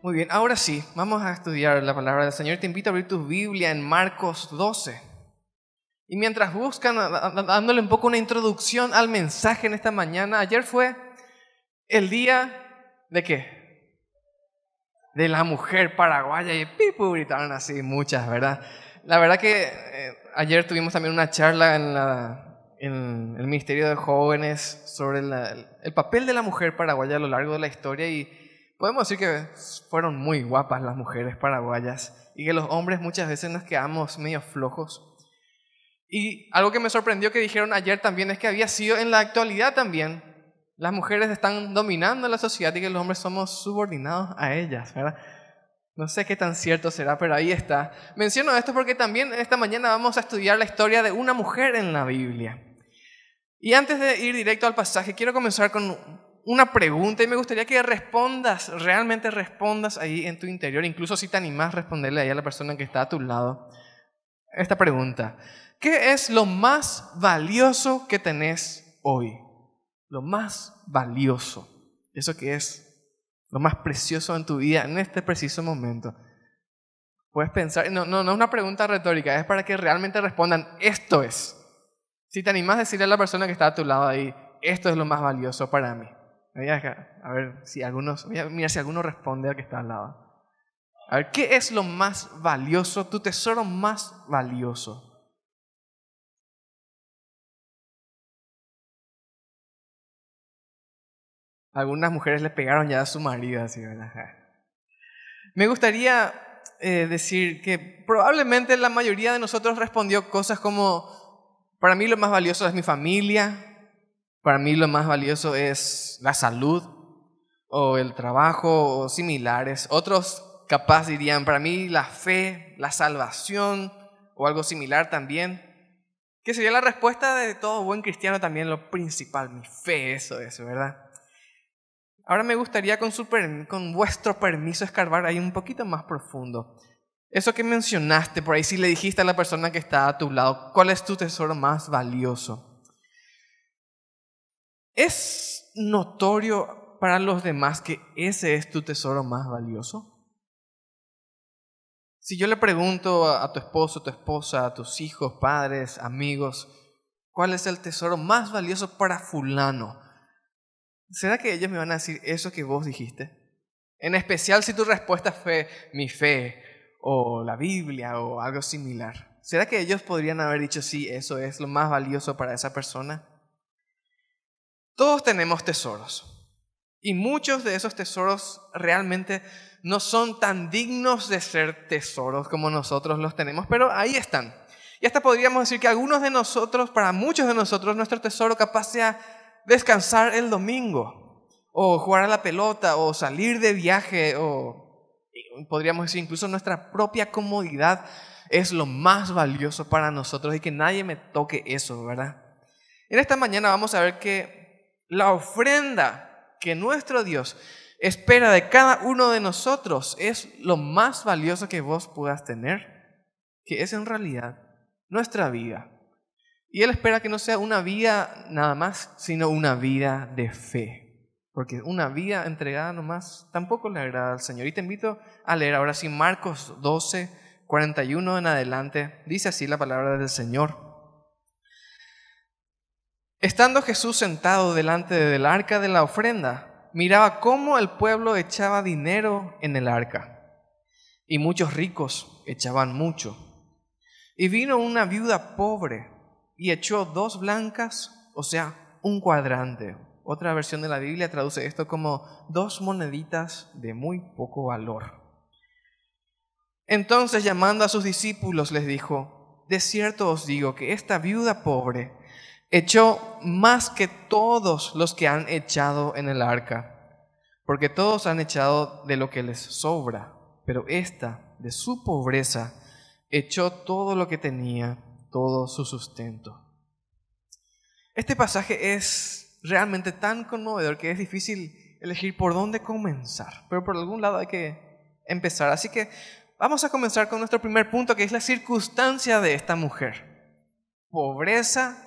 Muy bien, ahora sí, vamos a estudiar la palabra del Señor. Te invito a abrir tu Biblia en Marcos 12. Y mientras buscan, dándole un poco una introducción al mensaje en esta mañana, ayer fue el día ¿de qué? De la mujer paraguaya, y pipu, gritaron así muchas, ¿verdad? La verdad que ayer tuvimos también una charla en el Ministerio de Jóvenes sobre el papel de la mujer paraguaya a lo largo de la historia, y podemos decir que fueron muy guapas las mujeres paraguayas y que los hombres muchas veces nos quedamos medio flojos. Y algo que me sorprendió que dijeron ayer también es que había sido en la actualidad también. Las mujeres están dominando la sociedad y que los hombres somos subordinados a ellas, ¿verdad? No sé qué tan cierto será, pero ahí está. Menciono esto porque también esta mañana vamos a estudiar la historia de una mujer en la Biblia. Y antes de ir directo al pasaje, quiero comenzar con una pregunta y me gustaría que realmente respondas ahí en tu interior, incluso si te animás a responderle ahí a la persona que está a tu lado. Esta pregunta: ¿qué es lo más valioso que tenés hoy? Lo más valioso, eso que es lo más precioso en tu vida en este preciso momento. Puedes pensar, no es una pregunta retórica, es para que realmente respondan, esto es. Si te animás a decirle a la persona que está a tu lado ahí, esto es lo más valioso para mí. Voy a ver si mira si alguno responde al que está al lado. A ver, ¿qué es lo más valioso, tu tesoro más valioso? Algunas mujeres le pegaron ya a su marido, así, ¿verdad? Me gustaría decir que probablemente la mayoría de nosotros respondió cosas como: para mí lo más valioso es mi familia, para mí lo más valioso es la salud o el trabajo o similares. Otros capaz dirían: para mí la fe, la salvación o algo similar también. Que sería la respuesta de todo buen cristiano también, lo principal, mi fe, eso es, ¿verdad? Ahora me gustaría con vuestro permiso escarbar ahí un poquito más profundo. Eso que mencionaste por ahí, si le dijiste a la persona que está a tu lado, ¿cuál es tu tesoro más valioso? ¿Es notorio para los demás que ese es tu tesoro más valioso? Si yo le pregunto a tu esposo, tu esposa, a tus hijos, padres, amigos, ¿cuál es el tesoro más valioso para fulano? ¿Será que ellos me van a decir eso que vos dijiste? En especial si tu respuesta fue mi fe o la Biblia o algo similar. ¿Será que ellos podrían haber dicho sí, eso es lo más valioso para esa persona? Todos tenemos tesoros y muchos de esos tesoros realmente no son tan dignos de ser tesoros como nosotros los tenemos, pero ahí están. Y hasta podríamos decir que algunos de nosotros, para muchos de nosotros, nuestro tesoro capaz sea descansar el domingo, o jugar a la pelota, o salir de viaje, o podríamos decir incluso nuestra propia comodidad es lo más valioso para nosotros y que nadie me toque eso, ¿verdad? En esta mañana vamos a ver que la ofrenda que nuestro Dios espera de cada uno de nosotros es lo más valioso que vos puedas tener, que es en realidad nuestra vida. Y Él espera que no sea una vida nada más, sino una vida de fe. Porque una vida entregada nomás tampoco le agrada al Señor. Y te invito a leer ahora sí Marcos 12, 41 en adelante. Dice así la palabra del Señor. Estando Jesús sentado delante del arca de la ofrenda, miraba cómo el pueblo echaba dinero en el arca. Y muchos ricos echaban mucho. Y vino una viuda pobre y echó 2 blancas, o sea, un cuadrante. Otra versión de la Biblia traduce esto como 2 moneditas de muy poco valor. Entonces, llamando a sus discípulos, les dijo: de cierto os digo que esta viuda pobre echó más que todos los que han echado en el arca, porque todos han echado de lo que les sobra, pero esta, de su pobreza, echó todo lo que tenía, todo su sustento. Este pasaje es realmente tan conmovedor que es difícil elegir por dónde comenzar, pero por algún lado hay que empezar. Así que vamos a comenzar con nuestro primer punto, que es la circunstancia de esta mujer: pobreza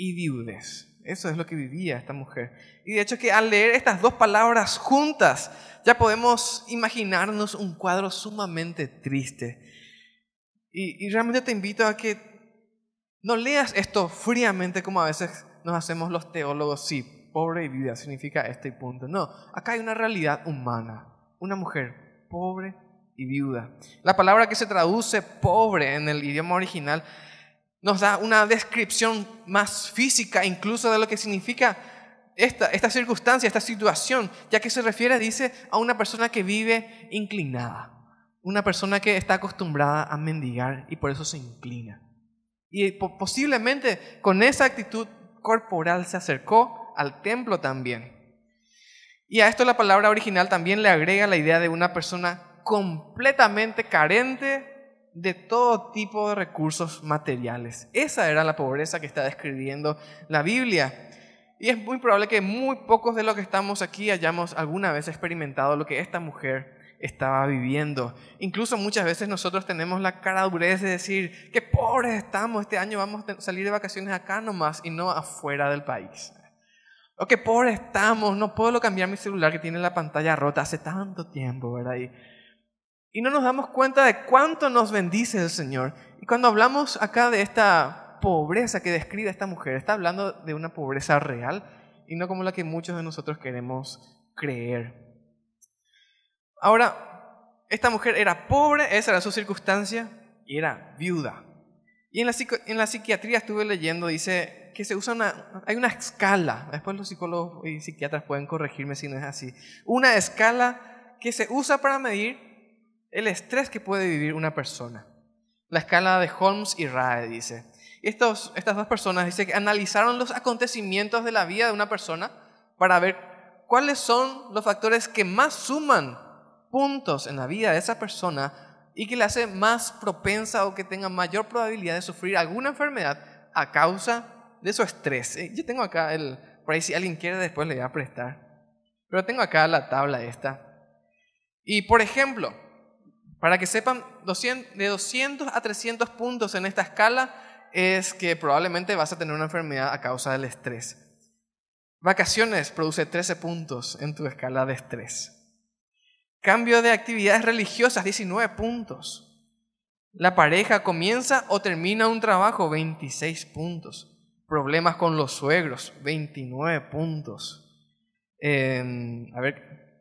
y viudez. Eso es lo que vivía esta mujer. Y de hecho que al leer estas dos palabras juntas, ya podemos imaginarnos un cuadro sumamente triste. Y realmente te invito a que no leas esto fríamente como a veces nos hacemos los teólogos. Sí, pobre y viuda significa esto y punto. No, acá hay una realidad humana. Una mujer pobre y viuda. La palabra que se traduce pobre en el idioma original nos da una descripción más física incluso de lo que significa esta circunstancia, esta situación, ya que se refiere, dice, a una persona que vive inclinada, una persona que está acostumbrada a mendigar y por eso se inclina. Y posiblemente con esa actitud corporal se acercó al templo también. Y a esto la palabra original también le agrega la idea de una persona completamente carente de todo tipo de recursos materiales. Esa era la pobreza que está describiendo la Biblia. Y es muy probable que muy pocos de los que estamos aquí hayamos alguna vez experimentado lo que esta mujer estaba viviendo. Incluso muchas veces nosotros tenemos la cara durez de decir, qué pobres estamos, este año vamos a salir de vacaciones acá nomás y no afuera del país. O qué pobres estamos, no puedo cambiar mi celular que tiene la pantalla rota hace tanto tiempo, ¿verdad? Y no nos damos cuenta de cuánto nos bendice el Señor. Y cuando hablamos acá de esta pobreza que describe esta mujer, está hablando de una pobreza real y no como la que muchos de nosotros queremos creer. Ahora, esta mujer era pobre, esa era su circunstancia, y era viuda. Y en la psiquiatría estuve leyendo, dice que se usa hay una escala, después los psicólogos y psiquiatras pueden corregirme si no es así, una escala que se usa para medir el estrés que puede vivir una persona. La escala de Holmes y Rae dice. Estas dos personas dice que analizaron los acontecimientos de la vida de una persona para ver cuáles son los factores que más suman puntos en la vida de esa persona y que le hace más propensa o que tenga mayor probabilidad de sufrir alguna enfermedad a causa de su estrés. Yo tengo acá por ahí si alguien quiere después le voy a prestar. Pero tengo acá la tabla esta. Y por ejemplo, para que sepan, de 200 a 300 puntos en esta escala es que probablemente vas a tener una enfermedad a causa del estrés. Vacaciones produce 13 puntos en tu escala de estrés. Cambio de actividades religiosas, 19 puntos. La pareja comienza o termina un trabajo, 26 puntos. Problemas con los suegros, 29 puntos.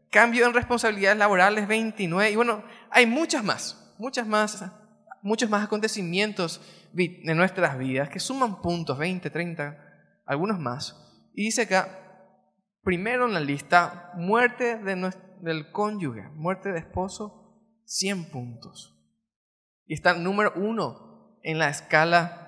Cambio en responsabilidades laborales, 29. Y bueno, hay muchos más acontecimientos de nuestras vidas que suman puntos, 20, 30, algunos más. Y dice acá, primero en la lista, muerte del cónyuge, muerte de esposo, 100 puntos. Y está el número 1 en la escala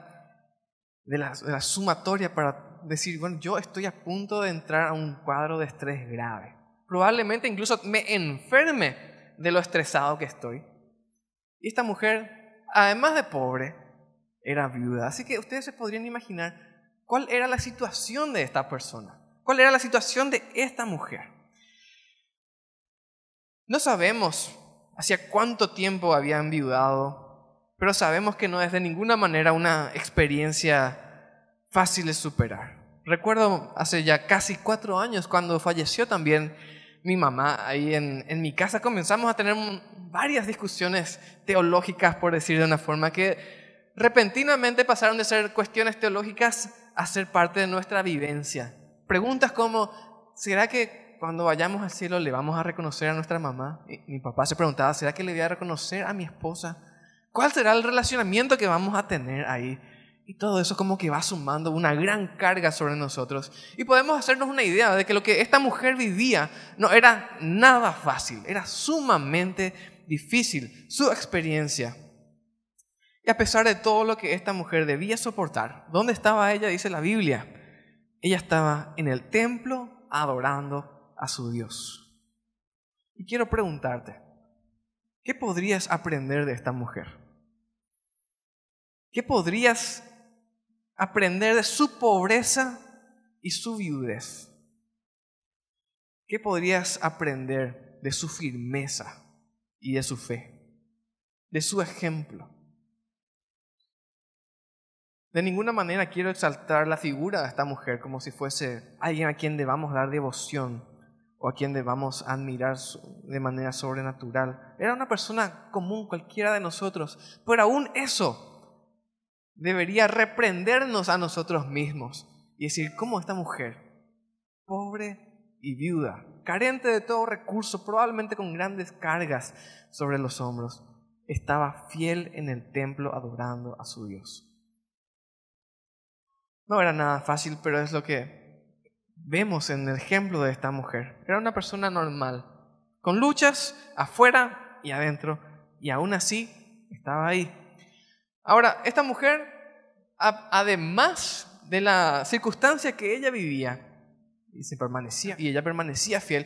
de la sumatoria para decir, bueno, yo estoy a punto de entrar a un cuadro de estrés grave. Probablemente incluso me enferme de lo estresado que estoy. Y esta mujer, además de pobre, era viuda. Así que ustedes se podrían imaginar cuál era la situación de esta persona. ¿Cuál era la situación de esta mujer? No sabemos hacia cuánto tiempo había enviudado, pero sabemos que no es de ninguna manera una experiencia fácil de superar. Recuerdo hace ya casi 4 años cuando falleció también mi mamá, ahí en mi casa comenzamos a tener varias discusiones teológicas, por decir de una forma, que repentinamente pasaron de ser cuestiones teológicas a ser parte de nuestra vivencia. Preguntas como, ¿será que cuando vayamos al cielo le vamos a reconocer a nuestra mamá? Y mi papá se preguntaba, ¿será que le voy a reconocer a mi esposa? ¿Cuál será el relacionamiento que vamos a tener ahí? Y todo eso como que va sumando una gran carga sobre nosotros. Y podemos hacernos una idea de que lo que esta mujer vivía no era nada fácil, era sumamente difícil su experiencia. Y a pesar de todo lo que esta mujer debía soportar, ¿dónde estaba ella? Dice la Biblia. Ella estaba en el templo adorando a su Dios. Y quiero preguntarte, ¿qué podrías aprender de esta mujer? ¿Qué podrías aprender de su pobreza y su viudez? ¿Qué podrías aprender de su firmeza y de su fe? De su ejemplo. De ninguna manera quiero exaltar la figura de esta mujer como si fuese alguien a quien debamos dar devoción o a quien debamos admirar de manera sobrenatural. Era una persona común, cualquiera de nosotros, pero aún eso debería reprendernos a nosotros mismos y decir, ¿cómo esta mujer, pobre y viuda, carente de todo recurso, probablemente con grandes cargas sobre los hombros, estaba fiel en el templo adorando a su Dios? No era nada fácil, pero es lo que vemos en el ejemplo de esta mujer. Era una persona normal, con luchas afuera y adentro, y aún así estaba ahí. Ahora, esta mujer, además de la circunstancia que ella vivía, y ella permanecía fiel,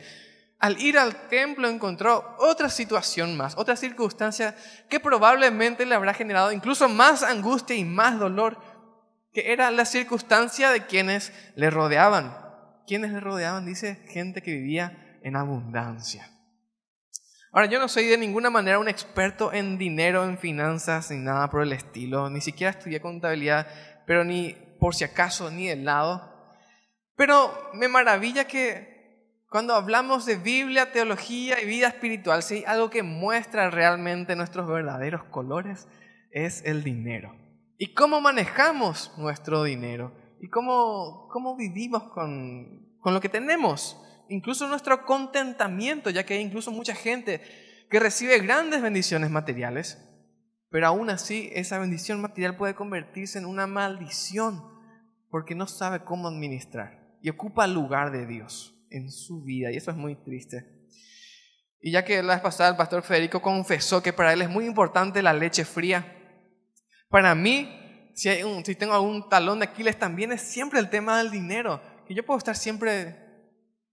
al ir al templo encontró otra situación más, otra circunstancia que probablemente le habrá generado incluso más angustia y más dolor, que era la circunstancia de quienes le rodeaban. ¿Quiénes le rodeaban? Dice, gente que vivía en abundancia. Ahora, yo no soy de ninguna manera un experto en dinero, en finanzas, ni nada por el estilo. Ni siquiera estudié contabilidad, pero ni por si acaso, ni de lado. Pero me maravilla que cuando hablamos de Biblia, teología y vida espiritual, si hay algo que muestra realmente nuestros verdaderos colores, es el dinero. Y cómo manejamos nuestro dinero. Y cómo vivimos con lo que tenemos. Incluso nuestro contentamiento, ya que hay incluso mucha gente que recibe grandes bendiciones materiales, pero aún así esa bendición material puede convertirse en una maldición porque no sabe cómo administrar y ocupa el lugar de Dios en su vida, y eso es muy triste. Y ya que la vez pasada el pastor Federico confesó que para él es muy importante la leche fría, para mí, si tengo algún talón de Aquiles, también es siempre el tema del dinero, que yo puedo estar siempre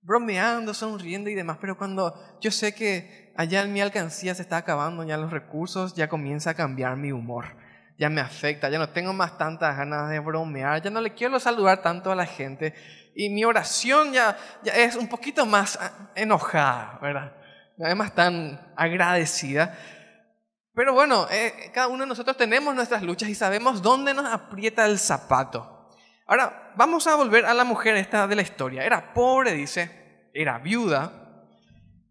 bromeando, sonriendo y demás, pero cuando yo sé que allá en mi alcancía se está acabando ya los recursos, ya comienza a cambiar mi humor, ya me afecta, ya no tengo más tantas ganas de bromear, ya no le quiero saludar tanto a la gente y mi oración ya es un poquito más enojada, ¿verdad? No es más tan agradecida. Pero bueno, cada uno de nosotros tenemos nuestras luchas y sabemos dónde nos aprieta el zapato. Ahora, vamos a volver a la mujer esta de la historia. Era pobre, dice, era viuda.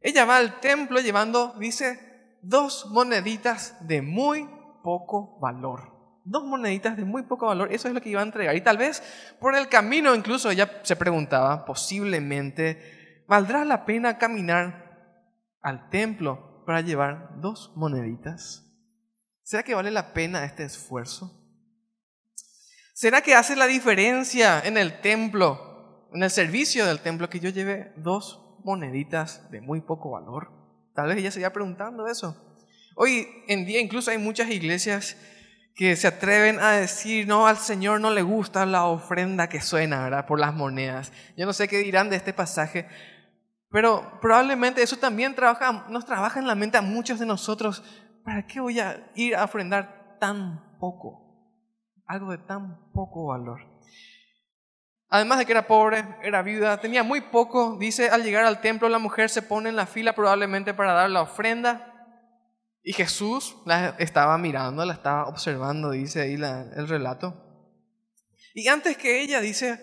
Ella va al templo llevando, dice, 2 moneditas de muy poco valor. 2 moneditas de muy poco valor, eso es lo que iba a entregar. Y tal vez por el camino incluso ella se preguntaba, posiblemente, ¿valdrá la pena caminar al templo para llevar 2 moneditas? ¿Será que vale la pena este esfuerzo? ¿Será que hace la diferencia en el templo, en el servicio del templo, que yo lleve 2 moneditas de muy poco valor? Tal vez ella se iba preguntando eso. Hoy en día incluso hay muchas iglesias que se atreven a decir, no, al Señor no le gusta la ofrenda que suena, ¿verdad?, por las monedas. Yo no sé qué dirán de este pasaje, pero probablemente eso también nos trabaja en la mente a muchos de nosotros. ¿Para qué voy a ir a ofrendar tan poco? Algo de tan poco valor. Además de que era pobre, era viuda, tenía muy poco. Dice, al llegar al templo la mujer se pone en la fila probablemente para dar la ofrenda. Y Jesús la estaba mirando, la estaba observando, dice ahí el relato. Y antes que ella, dice,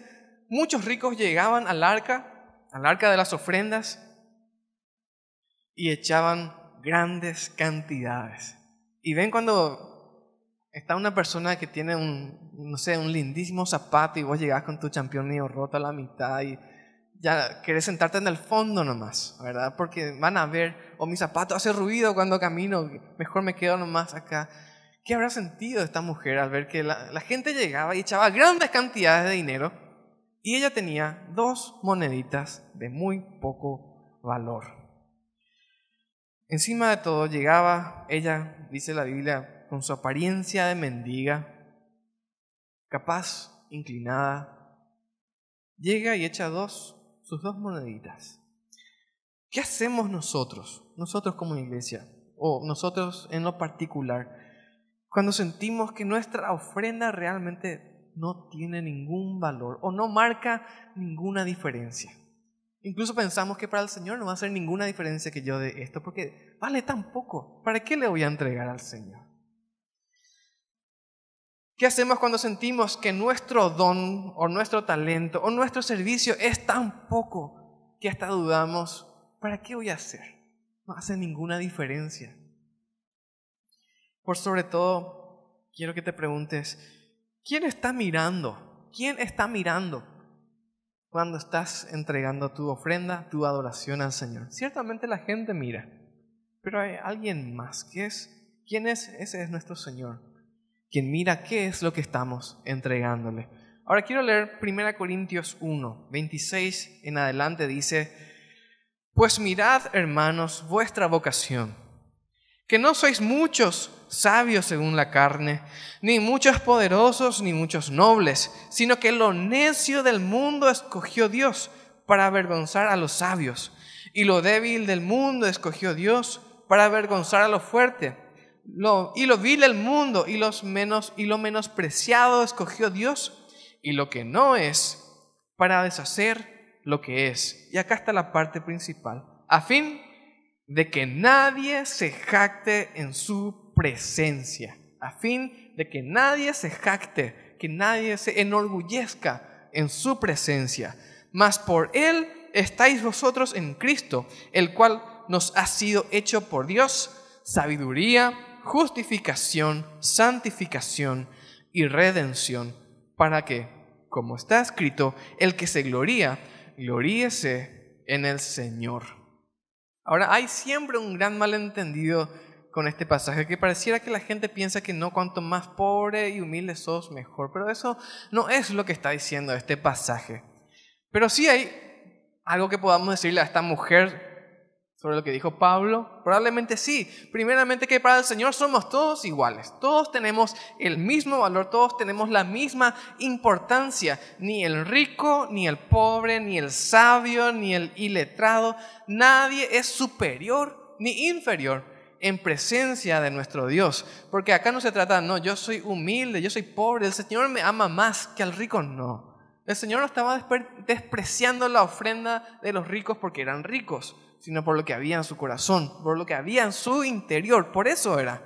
muchos ricos llegaban al arca de las ofrendas, y echaban grandes cantidades. Y ven cuando está una persona que tiene un lindísimo zapato y vos llegás con tu champión medio roto a la mitad y ya querés sentarte en el fondo nomás, ¿verdad? Porque van a ver, mi zapato hace ruido cuando camino, mejor me quedo nomás acá. ¿Qué habrá sentido esta mujer al ver que la gente llegaba y echaba grandes cantidades de dinero y ella tenía 2 moneditas de muy poco valor? Encima de todo llegaba ella, dice la Biblia, con su apariencia de mendiga, capaz, inclinada, llega y echa sus 2 moneditas. ¿Qué hacemos nosotros como iglesia, o nosotros en lo particular, cuando sentimos que nuestra ofrenda realmente no tiene ningún valor o no marca ninguna diferencia? Incluso pensamos que para el Señor no va a hacer ninguna diferencia que yo dé esto, porque vale tan poco. ¿Para qué le voy a entregar al Señor? ¿Qué hacemos cuando sentimos que nuestro don o nuestro talento o nuestro servicio es tan poco que hasta dudamos, ¿para qué voy a hacer? No hace ninguna diferencia. Por sobre todo, quiero que te preguntes, ¿quién está mirando? ¿Quién está mirando cuando estás entregando tu ofrenda, tu adoración al Señor? Ciertamente la gente mira, pero hay alguien más. ¿Quién es? Ese es nuestro Señor, quien mira qué es lo que estamos entregándole. Ahora quiero leer 1 Corintios 1, 26 en adelante. Dice: pues mirad, hermanos, vuestra vocación, que no sois muchos sabios según la carne, ni muchos poderosos, ni muchos nobles, sino que lo necio del mundo escogió Dios para avergonzar a los sabios, y lo débil del mundo escogió Dios para avergonzar a lo fuerte. Y lo vil del mundo y lo menospreciado escogió Dios, y lo que no es, para deshacer lo que es. Y acá está la parte principal: a fin de que nadie se jacte en su presencia. A fin de que nadie se jacte, que nadie se enorgullezca en su presencia. Mas por Él estáis vosotros en Cristo, el cual nos ha sido hecho por Dios sabiduría, justificación, santificación y redención, para que, como está escrito, el que se gloría, gloríese en el Señor. Ahora, hay siempre un gran malentendido con este pasaje, que pareciera que la gente piensa que no, cuanto más pobre y humilde sos, mejor. Pero eso no es lo que está diciendo este pasaje. Pero sí hay algo que podamos decirle a esta mujer sobre lo que dijo Pablo. Probablemente sí. Primeramente, que para el Señor somos todos iguales. Todos tenemos el mismo valor, todos tenemos la misma importancia. Ni el rico, ni el pobre, ni el sabio, ni el iletrado. Nadie es superior ni inferior en presencia de nuestro Dios. Porque acá no se trata, no, yo soy humilde, yo soy pobre, el Señor me ama más que al rico. No. El Señor no estaba despreciando la ofrenda de los ricos porque eran ricos, sino por lo que había en su corazón, por lo que había en su interior. Por eso era.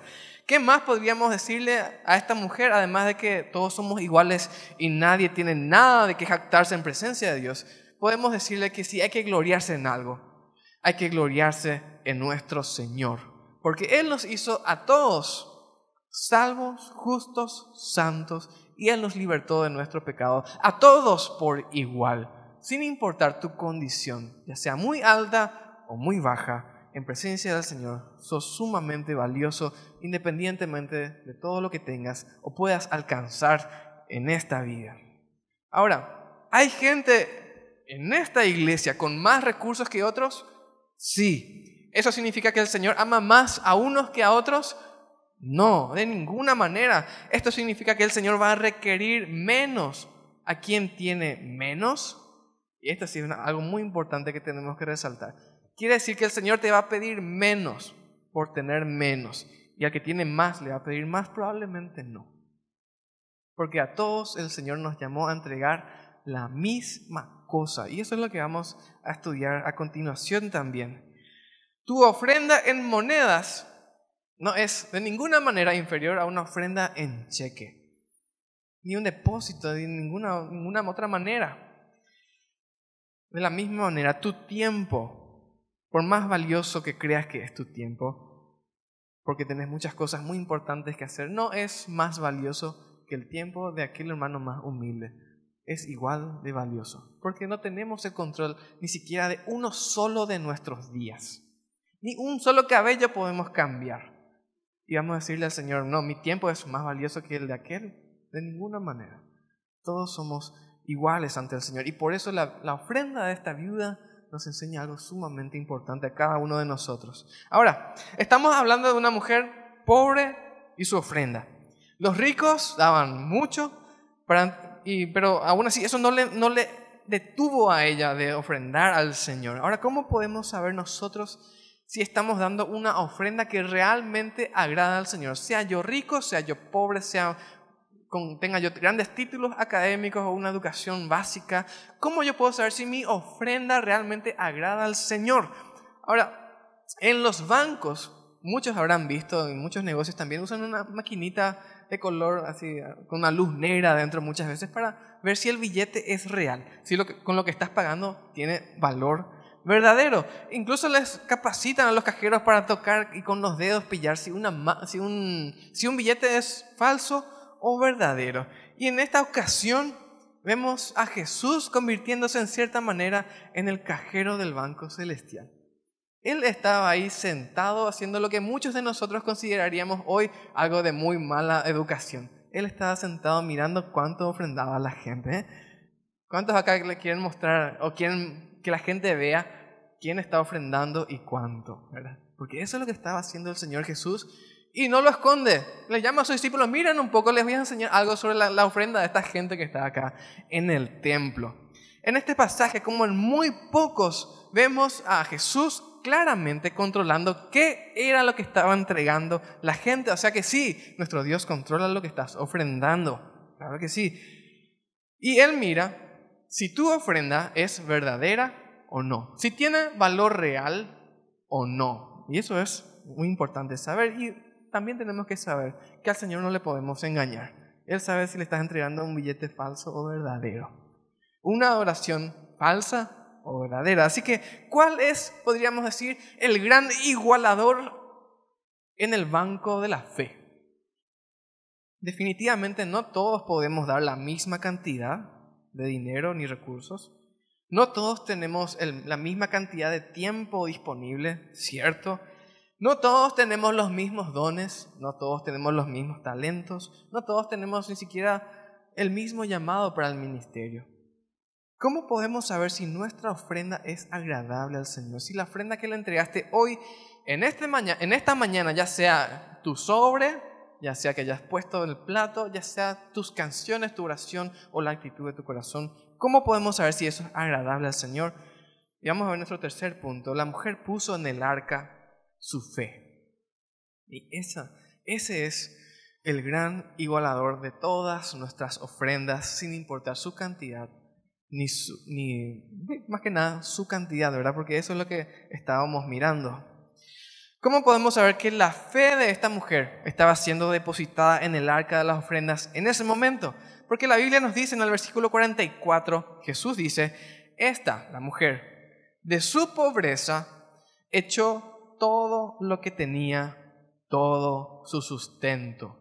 ¿Qué más podríamos decirle a esta mujer, además de que todos somos iguales y nadie tiene nada de que jactarse en presencia de Dios? Podemos decirle que si hay que gloriarse en algo, hay que gloriarse en nuestro Señor, porque Él nos hizo a todos salvos, justos, santos, y Él nos libertó de nuestro pecado, a todos por igual, sin importar tu condición, ya sea muy alta o muy baja. En presencia del Señor sos sumamente valioso, independientemente de todo lo que tengas o puedas alcanzar en esta vida. Ahora, ¿hay gente en esta iglesia con más recursos que otros? Sí. ¿Eso significa que el Señor ama más a unos que a otros? No, de ninguna manera. Esto significa que el Señor va a requerir menos a quien tiene menos. Y esto sí es algo muy importante que tenemos que resaltar. Quiere decir que el Señor te va a pedir menos por tener menos. Y al que tiene más le va a pedir más, probablemente no. Porque a todos el Señor nos llamó a entregar la misma cosa. Y eso es lo que vamos a estudiar a continuación también. Tu ofrenda en monedas no es de ninguna manera inferior a una ofrenda en cheque, ni un depósito de ninguna otra manera. De la misma manera, tu tiempo, por más valioso que creas que es tu tiempo, porque tenés muchas cosas muy importantes que hacer, no es más valioso que el tiempo de aquel hermano más humilde. Es igual de valioso, porque no tenemos el control ni siquiera de uno solo de nuestros días. Ni un solo cabello podemos cambiar. Y vamos a decirle al Señor, no, mi tiempo es más valioso que el de aquel. De ninguna manera. Todos somos iguales ante el Señor. Y por eso la ofrenda de esta viuda nos enseña algo sumamente importante a cada uno de nosotros. Ahora, estamos hablando de una mujer pobre y su ofrenda. Los ricos daban mucho, pero aún así eso no le detuvo a ella de ofrendar al Señor. Ahora, ¿cómo podemos saber nosotros si estamos dando una ofrenda que realmente agrada al Señor? Sea yo rico, sea yo pobre, tenga yo grandes títulos académicos o una educación básica. ¿Cómo yo puedo saber si mi ofrenda realmente agrada al Señor? Ahora, en los bancos, muchos habrán visto, en muchos negocios también usan una maquinita de color así, con una luz negra adentro muchas veces para ver si el billete es real, si con lo que estás pagando tiene valor verdadero. Incluso les capacitan a los cajeros para tocar y con los dedos pillar si un billete es falso o verdadero. Y en esta ocasión vemos a Jesús convirtiéndose en cierta manera en el cajero del banco celestial. Él estaba ahí sentado haciendo lo que muchos de nosotros consideraríamos hoy algo de muy mala educación. Él estaba sentado mirando cuánto ofrendaba la gente. ¿Cuántos acá le quieren mostrar o quieren que la gente vea quién está ofrendando y cuánto, ¿verdad? Porque eso es lo que estaba haciendo el Señor Jesús y no lo esconde. Le llama a sus discípulos, miren un poco, les voy a enseñar algo sobre la ofrenda de esta gente que está acá en el templo. En este pasaje, como en muy pocos, vemos a Jesús claramente controlando qué era lo que estaba entregando la gente. O sea que sí, nuestro Dios controla lo que estás ofrendando. Claro que sí. Y Él mira si tu ofrenda es verdadera o no. Si tiene valor real o no. Y eso es muy importante saber. Y también tenemos que saber que al Señor no le podemos engañar. Él sabe si le estás entregando un billete falso o verdadero. Una oración falsa o verdadera. Así que, ¿cuál es, podríamos decir, el gran igualador en el banco de la fe? Definitivamente no todos podemos dar la misma cantidad de dinero ni recursos. No todos tenemos la misma cantidad de tiempo disponible, ¿cierto? No todos tenemos los mismos dones, no todos tenemos los mismos talentos, no todos tenemos ni siquiera el mismo llamado para el ministerio. ¿Cómo podemos saber si nuestra ofrenda es agradable al Señor? Si la ofrenda que le entregaste hoy, en esta mañana, ya sea tu sobre, ya sea que hayas puesto el plato, ya sea tus canciones, tu oración o la actitud de tu corazón, ¿cómo podemos saber si eso es agradable al Señor? Y vamos a ver nuestro tercer punto. La mujer puso en el arca su fe. Y ese es el gran igualador de todas nuestras ofrendas, sin importar su cantidad, ni más que nada su cantidad, ¿verdad? Porque eso es lo que estábamos mirando. ¿Cómo podemos saber que la fe de esta mujer estaba siendo depositada en el arca de las ofrendas en ese momento? Porque la Biblia nos dice en el versículo 44, Jesús dice, la mujer, de su pobreza echó todo lo que tenía, todo su sustento.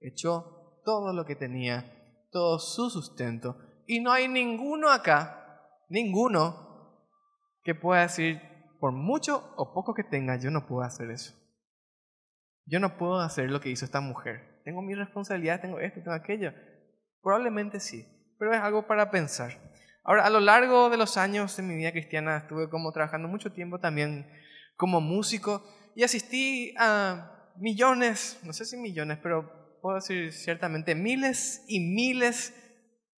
Echó todo lo que tenía, todo su sustento. Y no hay ninguno acá, que pueda decir, por mucho o poco que tenga, yo no puedo hacer eso. Yo no puedo hacer lo que hizo esta mujer. Tengo mis responsabilidades, tengo esto, tengo aquello. Probablemente sí, pero es algo para pensar. Ahora, a lo largo de los años de mi vida cristiana, estuve como trabajando mucho tiempo también como músico y asistí a millones, no sé si millones, pero puedo decir ciertamente miles y miles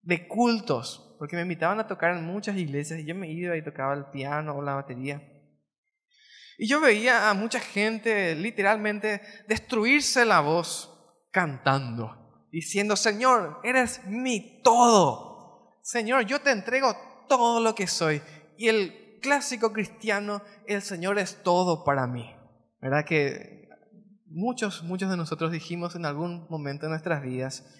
de cultos, porque me invitaban a tocar en muchas iglesias y yo me iba y tocaba el piano o la batería. Y yo veía a mucha gente literalmente destruirse la voz cantando, diciendo, Señor, eres mi todo. Señor, yo te entrego todo lo que soy. Y el clásico cristiano, el Señor es todo para mí. ¿Verdad que muchos de nosotros dijimos en algún momento de nuestras vidas?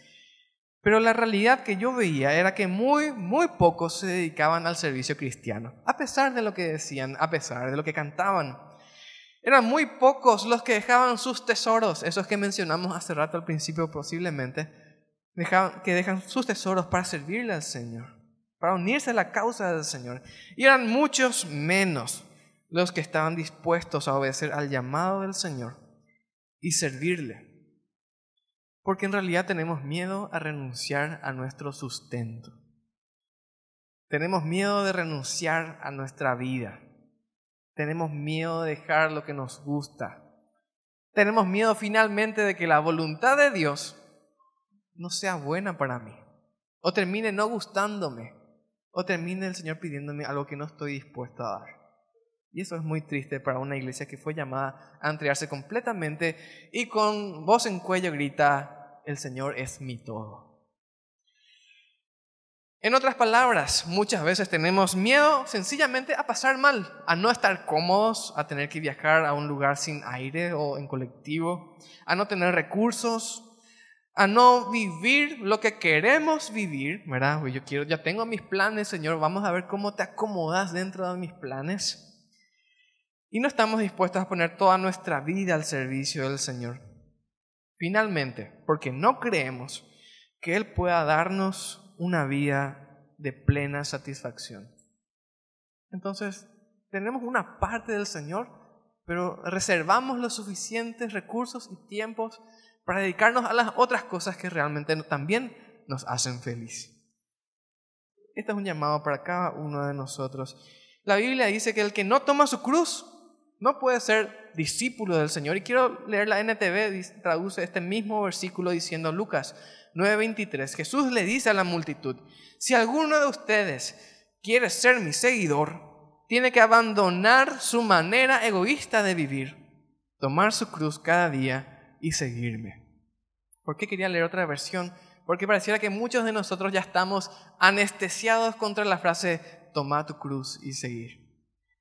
Pero la realidad que yo veía era que muy pocos se dedicaban al servicio cristiano. A pesar de lo que decían, a pesar de lo que cantaban. Eran muy pocos los que dejaban sus tesoros, esos que mencionamos hace rato al principio posiblemente, que dejan sus tesoros para servirle al Señor, para unirse a la causa del Señor. Y eran muchos menos los que estaban dispuestos a obedecer al llamado del Señor y servirle. Porque en realidad tenemos miedo a renunciar a nuestro sustento. Tenemos miedo de renunciar a nuestra vida. Tenemos miedo de dejar lo que nos gusta. Tenemos miedo finalmente de que la voluntad de Dios no sea buena para mí. O termine no gustándome. O termine el Señor pidiéndome algo que no estoy dispuesto a dar. Y eso es muy triste para una iglesia que fue llamada a entregarse completamente y con voz en cuello grita, el Señor es mi todo. En otras palabras, muchas veces tenemos miedo sencillamente a pasar mal, a no estar cómodos, a tener que viajar a un lugar sin aire o en colectivo, a no tener recursos, a no vivir lo que queremos vivir, ¿verdad? Ya tengo mis planes, Señor, vamos a ver cómo te acomodas dentro de mis planes. Y no estamos dispuestos a poner toda nuestra vida al servicio del Señor. Finalmente, porque no creemos que Él pueda darnos una vida de plena satisfacción. Entonces, tenemos una parte del Señor, pero reservamos los suficientes recursos y tiempos para dedicarnos a las otras cosas que realmente también nos hacen feliz. Este es un llamado para cada uno de nosotros. La Biblia dice que el que no toma su cruz no puede ser discípulo del Señor. Y quiero leer la NTV, traduce este mismo versículo diciendo Lucas 9:23. Jesús le dice a la multitud: si alguno de ustedes quiere ser mi seguidor, tiene que abandonar su manera egoísta de vivir, tomar su cruz cada día y seguirme. ¿Por qué quería leer otra versión? Porque pareciera que muchos de nosotros ya estamos anestesiados contra la frase toma tu cruz y seguir.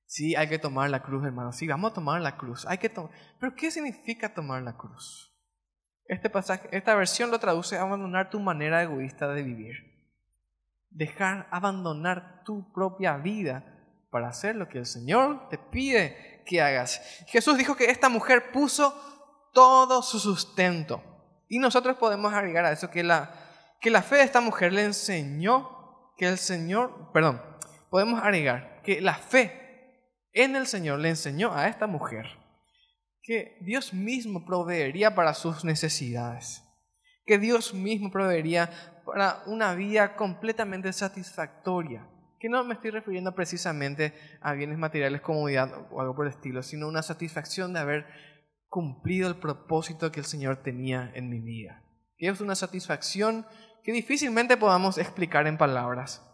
Sí, hay que tomar la cruz, hermano. Sí, vamos a tomar la cruz. Pero ¿qué significa tomar la cruz? Esta versión lo traduce a abandonar tu manera egoísta de vivir. Abandonar tu propia vida para hacer lo que el Señor te pide que hagas. Jesús dijo que esta mujer puso todo su sustento. Y nosotros podemos agregar a eso que la fe de esta mujer le enseñó que podemos agregar que la fe en el Señor le enseñó a esta mujer que Dios mismo proveería para sus necesidades, que Dios mismo proveería para una vida completamente satisfactoria, que no me estoy refiriendo precisamente a bienes materiales, comodidad o algo por el estilo, sino una satisfacción de haber cumplido el propósito que el Señor tenía en mi vida, que es una satisfacción que difícilmente podamos explicar en palabras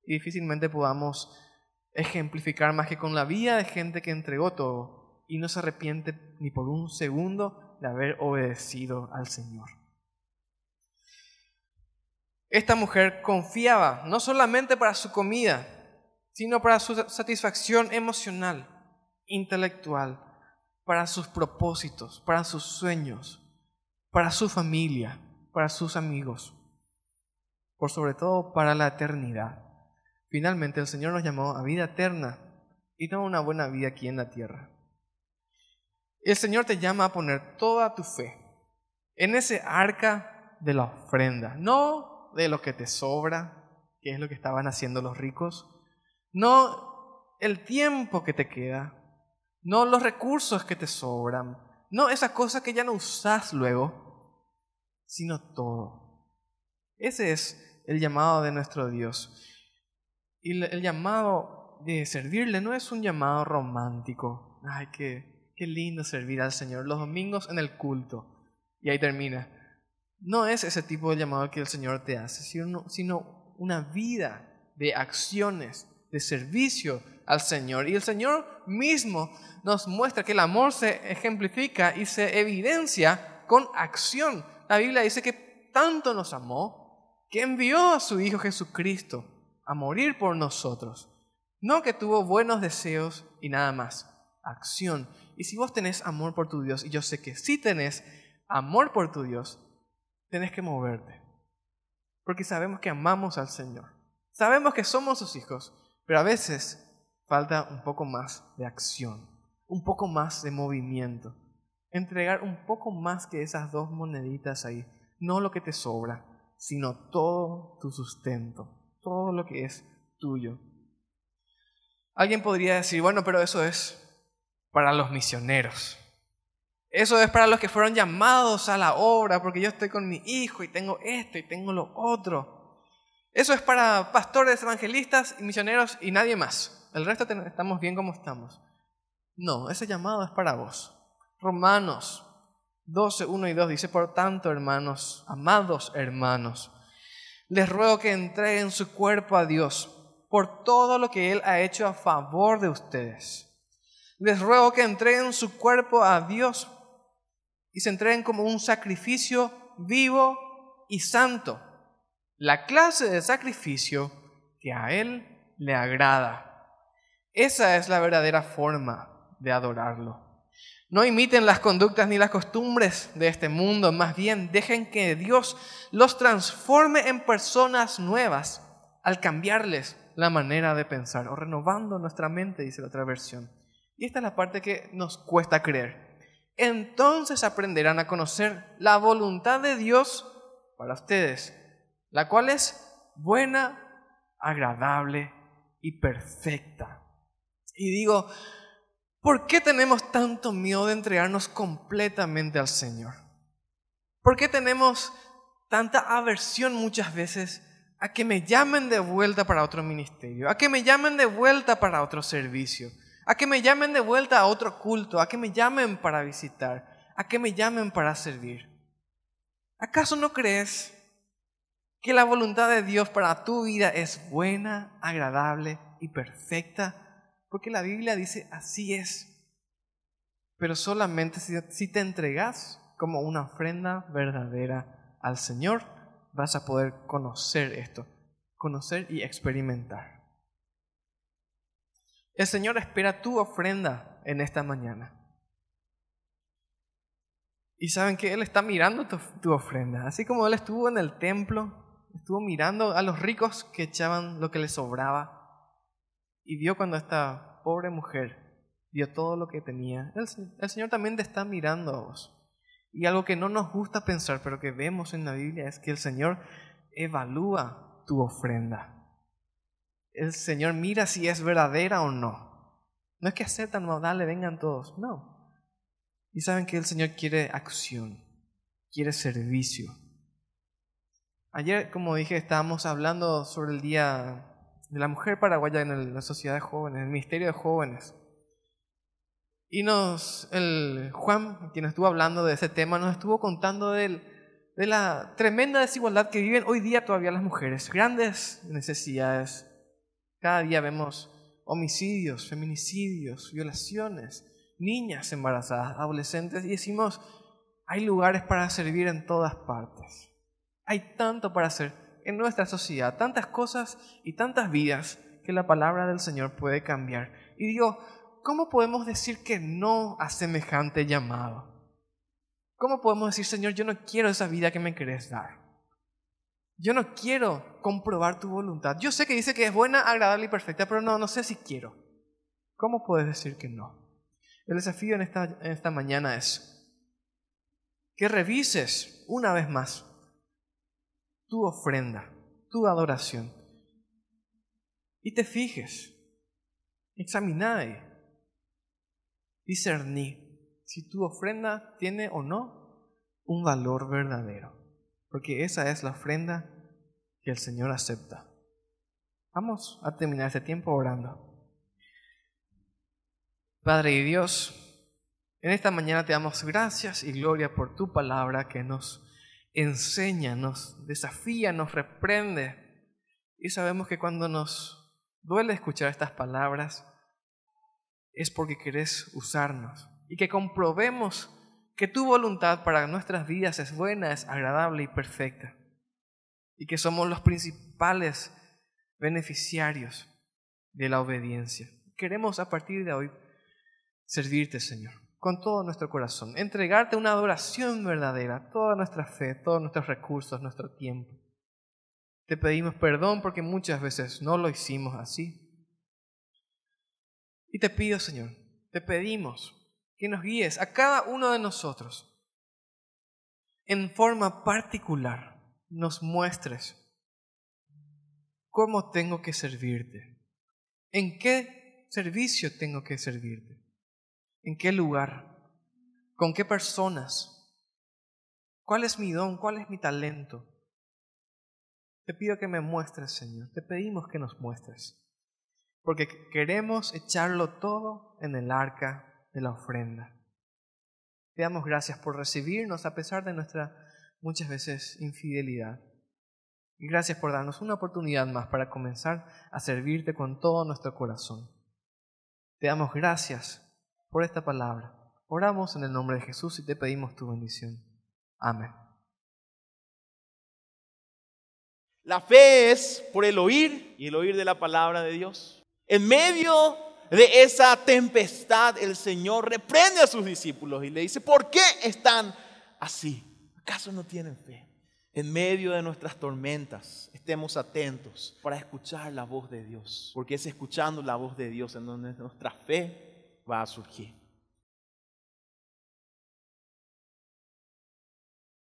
y difícilmente podamos ejemplificar más que con la vida de gente que entregó todo y no se arrepiente ni por un segundo de haber obedecido al Señor. Esta mujer confiaba no solamente para su comida, sino para su satisfacción emocional, intelectual, para sus propósitos, para sus sueños, para su familia, para sus amigos, por sobre todo para la eternidad. Finalmente el Señor nos llamó a vida eterna y no a una buena vida aquí en la tierra. El Señor te llama a poner toda tu fe en ese arca de la ofrenda, no de lo que te sobra, que es lo que estaban haciendo los ricos, no el tiempo que te queda, no los recursos que te sobran, no esa cosa que ya no usás luego, sino todo. Ese es el llamado de nuestro Dios. Y el llamado de servirle no es un llamado romántico. Ay, qué lindo servir al Señor los domingos en el culto. Y ahí termina. No es ese tipo de llamado que el Señor te hace, sino una vida de acciones, de servicio al Señor. Y el Señor mismo nos muestra que el amor se ejemplifica y se evidencia con acción. La Biblia dice que tanto nos amó que envió a su Hijo Jesucristo a morir por nosotros. No que tuvo buenos deseos y nada más. Acción. Y si vos tenés amor por tu Dios, y yo sé que sí tenés amor por tu Dios, tenés que moverte. Porque sabemos que amamos al Señor. Sabemos que somos sus hijos, pero a veces falta un poco más de acción, un poco más de movimiento. Entregar un poco más que esas 2 moneditas ahí. No lo que te sobra, sino todo tu sustento. Todo lo que es tuyo. Alguien podría decir, bueno, pero eso es para los misioneros. Eso es para los que fueron llamados a la obra, porque yo estoy con mi hijo y tengo esto y tengo lo otro. Eso es para pastores, evangelistas y misioneros y nadie más. El resto estamos bien como estamos. No, ese llamado es para vos. Romanos 12, 1 y 2 dice, por tanto, hermanos, amados hermanos, les ruego que entreguen su cuerpo a Dios por todo lo que Él ha hecho a favor de ustedes. Les ruego que entreguen su cuerpo a Dios y se entreguen como un sacrificio vivo y santo. La clase de sacrificio que a Él le agrada. Esa es la verdadera forma de adorarlo. No imiten las conductas ni las costumbres de este mundo, más bien dejen que Dios los transforme en personas nuevas al cambiarles la manera de pensar o renovando nuestra mente, dice la otra versión. Y esta es la parte que nos cuesta creer. Entonces aprenderán a conocer la voluntad de Dios para ustedes, la cual es buena, agradable y perfecta. Y digo, ¿por qué tenemos tanto miedo de entregarnos completamente al Señor? ¿Por qué tenemos tanta aversión muchas veces a que me llamen de vuelta para otro ministerio, a que me llamen de vuelta para otro servicio, a que me llamen de vuelta a otro culto, a que me llamen para visitar, a que me llamen para servir? ¿Acaso no crees que la voluntad de Dios para tu vida es buena, agradable y perfecta? Porque la Biblia dice así es. Pero solamente si te entregas como una ofrenda verdadera al Señor, vas a poder conocer esto, conocer y experimentar. El Señor espera tu ofrenda en esta mañana. Y saben que Él está mirando tu ofrenda. Así como Él estuvo en el templo, estuvo mirando a los ricos que echaban lo que les sobraba. Y vio cuando esta pobre mujer dio todo lo que tenía. El Señor también te está mirando a vos. Y algo que no nos gusta pensar, pero que vemos en la Biblia, es que el Señor evalúa tu ofrenda. El Señor mira si es verdadera o no. No es que aceptan, no, dale, vengan todos. No. Y saben que el Señor quiere acción, quiere servicio. Ayer, como dije, estábamos hablando sobre el Día de la Mujer Paraguaya en la Sociedad de Jóvenes, en el Ministerio de Jóvenes. Y el Juan, quien estuvo hablando de ese tema, nos estuvo contando de la tremenda desigualdad que viven hoy día todavía las mujeres. Grandes necesidades. Cada día vemos homicidios, feminicidios, violaciones, niñas embarazadas, adolescentes. Y decimos, hay lugares para servir en todas partes. Hay tanto para hacer en nuestra sociedad, tantas cosas y tantas vidas que la palabra del Señor puede cambiar. Y digo, ¿cómo podemos decir que no a semejante llamado? ¿Cómo podemos decir, Señor, yo no quiero esa vida que me querés dar? Yo no quiero comprobar tu voluntad. Yo sé que dice que es buena, agradable y perfecta, pero no sé si quiero. ¿Cómo puedes decir que no? El desafío en esta mañana es que revises una vez más tu ofrenda, tu adoración, y te fijes, examiná, discerní si tu ofrenda tiene o no un valor verdadero, porque esa es la ofrenda que el Señor acepta. Vamos a terminar este tiempo orando. Padre y Dios, en esta mañana te damos gracias y gloria por tu palabra que nos enseña, nos desafía, nos reprende. Y sabemos que cuando nos duele escuchar estas palabras es porque querés usarnos y que comprobemos que tu voluntad para nuestras vidas es buena, es agradable y perfecta, y que somos los principales beneficiarios de la obediencia. Queremos a partir de hoy servirte, Señor, con todo nuestro corazón, entregarte una adoración verdadera, toda nuestra fe, todos nuestros recursos, nuestro tiempo. Te pedimos perdón porque muchas veces no lo hicimos así. Y te pido, Señor, te pedimos que nos guíes a cada uno de nosotros en forma particular, nos muestres cómo tengo que servirte, en qué servicio tengo que servirte, en qué lugar, con qué personas, cuál es mi don, cuál es mi talento. Te pido que me muestres, Señor, te pedimos que nos muestres, porque queremos echarlo todo en el arca de la ofrenda. Te damos gracias por recibirnos a pesar de nuestra muchas veces infidelidad. Y gracias por darnos una oportunidad más para comenzar a servirte con todo nuestro corazón. Te damos gracias por esta palabra. Oramos en el nombre de Jesús y te pedimos tu bendición. Amén. La fe es por el oír y el oír de la palabra de Dios. En medio de esa tempestad, el Señor reprende a sus discípulos y le dice: ¿por qué están así? ¿Acaso no tienen fe? En medio de nuestras tormentas, estemos atentos para escuchar la voz de Dios, porque es escuchando la voz de Dios en donde nuestra fe va a surgir.